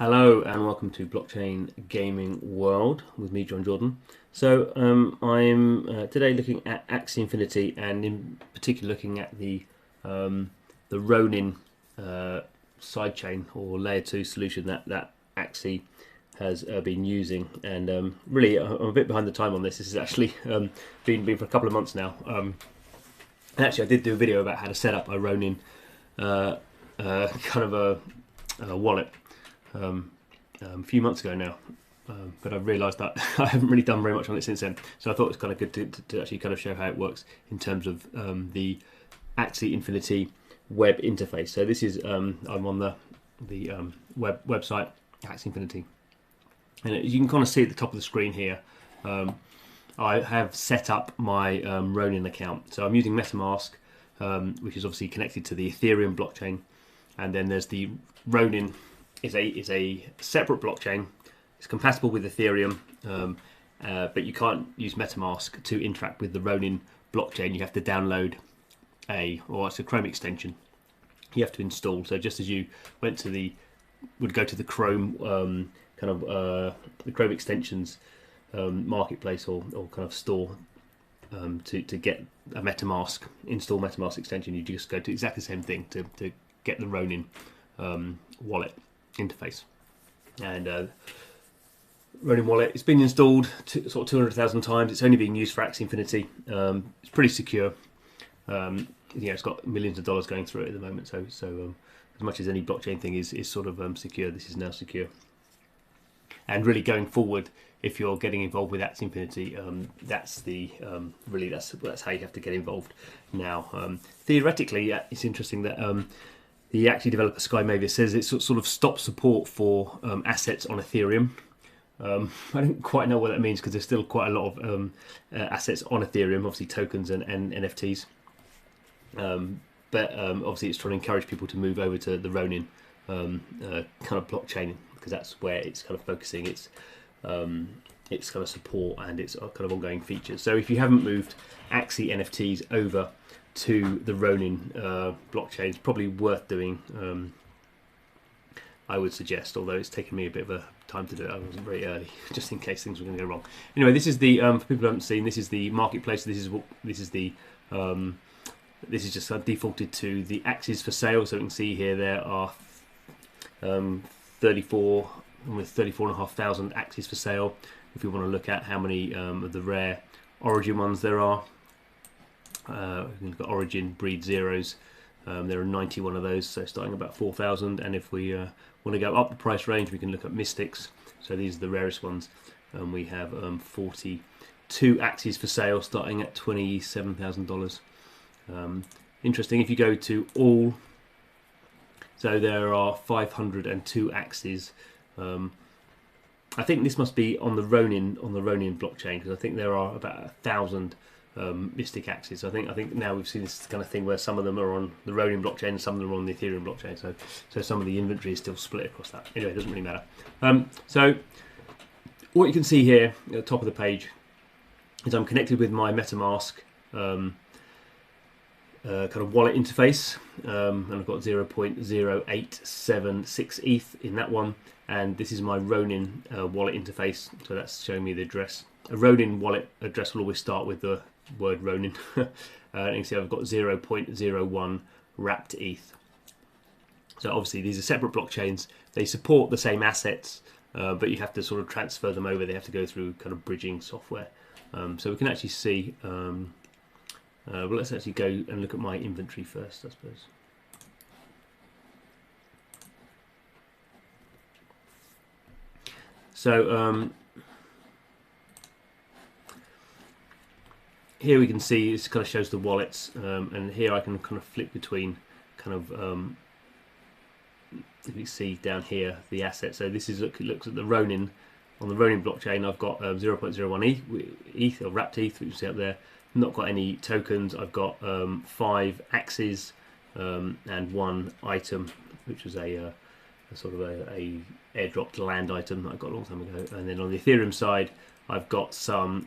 Hello and welcome to Blockchain Gaming World with me, Jon Jordan. So I'm today looking at AXIE Infinity, and in particular looking at the RONIN sidechain or layer 2 solution that AXIE has been using. And really, I'm a bit behind the time on this. This has actually been for a couple of months now. And actually, I did do a video about how to set up a RONIN kind of a wallet. A few months ago now, but I've realised that I haven't really done very much on it since then. So I thought it was kind of good to actually kind of show how it works in terms of the AXIE Infinity web interface. So this is I'm on the website AXIE Infinity, and you can kind of see at the top of the screen here. I have set up my RONIN account. So I'm using MetaMask, which is obviously connected to the Ethereum blockchain, and then there's the RONIN. Is a separate blockchain. It's compatible with Ethereum, but you can't use MetaMask to interact with the RONIN blockchain. You have to download it's a Chrome extension. You have to install. So just as you would go to the Chrome the Chrome extensions marketplace or kind of store to get a install MetaMask extension, you just go to exactly the same thing to get the RONIN wallet interface. And RONIN wallet, it's been installed sort of 200,000 times. It's only being used for AXIE Infinity. It's pretty secure. It's got millions of dollars going through it at the moment. So as much as any blockchain thing is sort of secure, this is now secure. And really going forward, if you're getting involved with AXIE Infinity, that's how you have to get involved now. Theoretically, it's interesting that the AXIE developer Sky Mavis says it sort of stops support for assets on Ethereum. I don't quite know what that means, because there's still quite a lot of assets on Ethereum, obviously tokens and NFTs. But obviously it's trying to encourage people to move over to the RONIN kind of blockchain, because that's where it's kind of focusing its kind of support and its kind of ongoing features. So if you haven't moved AXIE NFTs over to the RONIN blockchain, it's probably worth doing. I would suggest, although it's taken me a bit of a time to do it. I wasn't very early, just in case things were going to go wrong. Anyway, this is the for people who haven't seen, this is the marketplace. This is just defaulted to the AXIEs for sale. So you can see here there are 34,500 AXIEs for sale. If you want to look at how many of the rare origin ones there are. We've got Origin Breed Zeros. There are 91 of those, so starting about 4,000. And if we want to go up the price range, we can look at Mystics. So these are the rarest ones. We have 42 AXIEs for sale, starting at $27,000. Interesting. If you go to all, so there are 502 AXIEs. I think this must be on the RONIN blockchain, because I think there are about 1,000. Mystic AXIEs. So I think now we've seen this kind of thing where some of them are on the RONIN blockchain and some of them are on the Ethereum blockchain. So some of the inventory is still split across that. Anyway, it doesn't really matter. So what you can see here at the top of the page is I'm connected with my MetaMask kind of wallet interface, and I've got 0.0876 ETH in that one, and this is my RONIN wallet interface. So that's showing me the address. A RONIN wallet address will always start with the word RONIN. And you can see I've got 0.01 wrapped ETH. So obviously these are separate blockchains. They support the same assets, but you have to sort of transfer them over. They have to go through kind of bridging software. So we can actually see, well, let's actually go and look at my inventory first, I suppose. So here we can see this kind of shows the wallets, and here I can kind of flick between kind of if you see down here the assets. So this is looks at the RONIN. On the RONIN blockchain, I've got 0.01 ETH or wrapped ETH, which you see up there. Not got any tokens. I've got 5 AXIEs and 1 item, which was a sort of a airdropped land item that I got a long time ago. And then on the Ethereum side, I've got some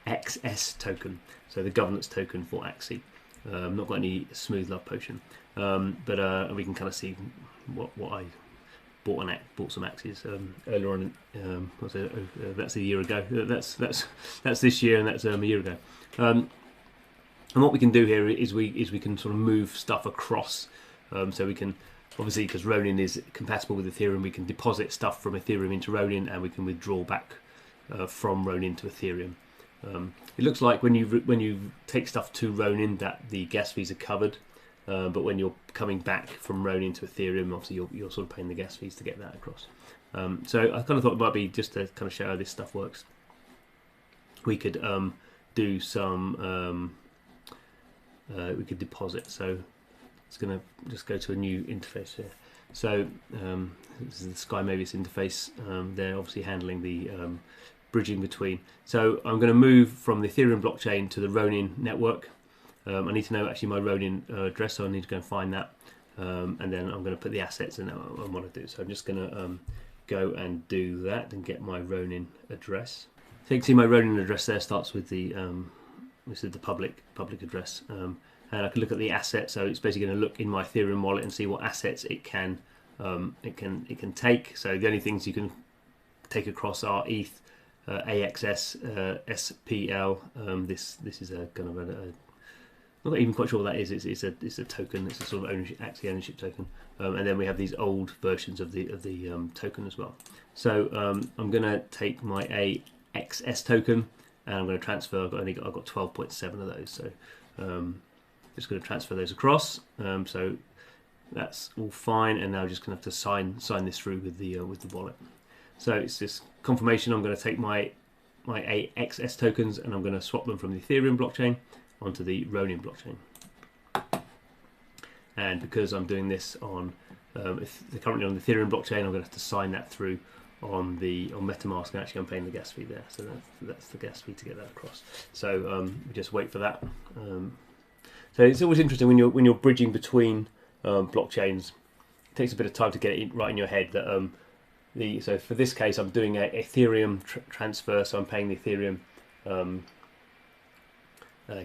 AXS token, so the governance token for AXIE. Not got any smooth love potion, but we can kind of see what I bought some Axies earlier on. That's a year ago. That's this year, and that's a year ago. And what we can do here is we can sort of move stuff across. So we can, obviously, because Ronin is compatible with Ethereum, we can deposit stuff from Ethereum into Ronin, and we can withdraw back from Ronin to Ethereum. It looks like when you take stuff to Ronin that the gas fees are covered, but when you're coming back from Ronin to Ethereum, obviously you're sort of paying the gas fees to get that across. So I kind of thought it might be just to kind of show how this stuff works. We could do some, we could deposit. So it's going to just go to a new interface here. So this is the Sky Mavis interface. They're obviously handling the bridging between. So I'm going to move from the Ethereum blockchain to the Ronin network. I need to know actually my Ronin address, so I need to go and find that. And then I'm going to put the assets in I want to do. So I'm just going to go and do that and get my Ronin address. So you can see my Ronin address there starts with the this is the public address. And I can look at the assets. So it's basically going to look in my Ethereum wallet and see what assets it can take. So the only things you can take across are ETH, AXS, SPL. This is a kind of I'm not even quite sure what that is. It's a token. It's a sort of AXIE ownership token. And then we have these old versions of the token as well. So I'm going to take my AXS token and I'm going to transfer. I've got 12.7 of those. So just going to transfer those across. So that's all fine. And now I'm just going to have to sign this through with the wallet. So it's this confirmation. I'm going to take my AXS tokens and I'm going to swap them from the Ethereum blockchain onto the Ronin blockchain. And because I'm doing this on if they're currently on the Ethereum blockchain, I'm going to have to sign that through on MetaMask, and actually I'm paying the gas fee there. So that's the gas fee to get that across. So we just wait for that. So it's always interesting when you're bridging between blockchains. It takes a bit of time to get it right in your head that so for this case, I'm doing a Ethereum transfer, so I'm paying the Ethereum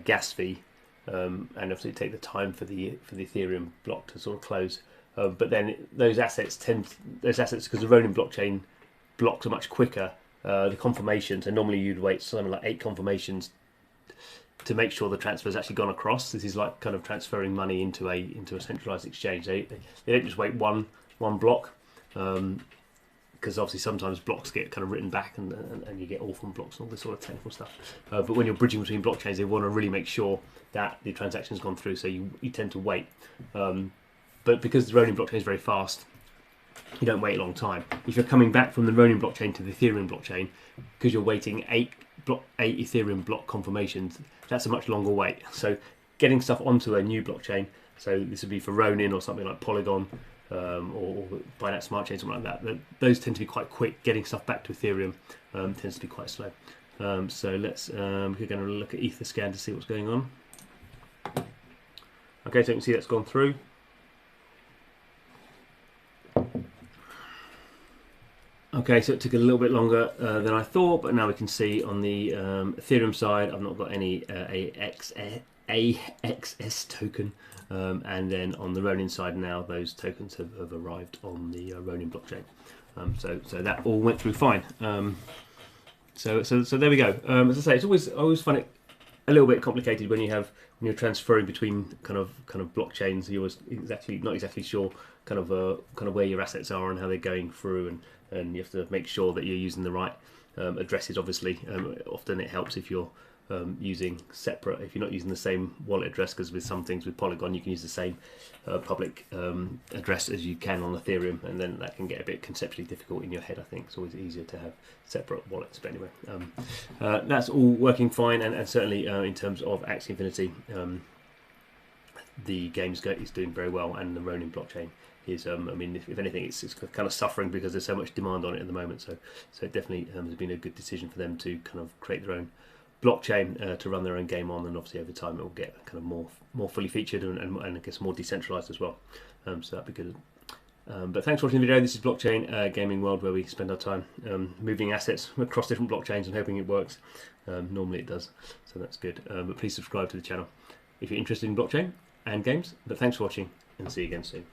gas fee, and obviously take the time for the Ethereum block to sort of close. But then those assets, because the Ronin blockchain blocks are much quicker. The confirmations, and normally you'd wait something like 8 confirmations to make sure the transfer's actually gone across. This is like kind of transferring money into a centralized exchange. They don't just wait one block. Because obviously sometimes blocks get kind of written back and you get orphan blocks and all this sort of technical stuff. But when you're bridging between blockchains, they want to really make sure that the transaction's gone through, so you tend to wait. But because the Ronin blockchain is very fast, you don't wait a long time. If you're coming back from the Ronin blockchain to the Ethereum blockchain, because you're waiting 8 Ethereum block confirmations, that's a much longer wait. So getting stuff onto a new blockchain, so this would be for Ronin or something like Polygon, or Binance Smart Chain, something like that. Those tend to be quite quick. Getting stuff back to Ethereum tends to be quite slow. So let's we're going to look at Etherscan to see what's going on. Okay, so you can see that's gone through. Okay, so it took a little bit longer than I thought, but now we can see on the Ethereum side, I've not got any AXS token. And then on the Ronin side now, those tokens have arrived on the Ronin blockchain. So that all went through fine. So there we go. As I say, I always find it a little bit complicated when you're transferring between kind of blockchains. You're not exactly sure kind of where your assets are and how they're going through, and you have to make sure that you're using the right addresses. Obviously, often it helps if you're using separate, if you're not using the same wallet address, because with some things with Polygon you can use the same public address as you can on Ethereum, and then that can get a bit conceptually difficult in your head. I think it's always easier to have separate wallets, but anyway, that's all working fine, and certainly in terms of AXIE Infinity, the game is doing very well, and the Ronin blockchain is, I mean, if anything, it's kind of suffering because there's so much demand on it at the moment, so it definitely has been a good decision for them to kind of create their own blockchain to run their own game on, and obviously over time it will get kind of more fully featured and I guess more decentralized as well. So that'd be good. But thanks for watching the video. This is Blockchain Gaming World, where we spend our time moving assets across different blockchains and hoping it works. Normally it does, so that's good. But please subscribe to the channel if you're interested in blockchain and games. But thanks for watching, and see you again soon.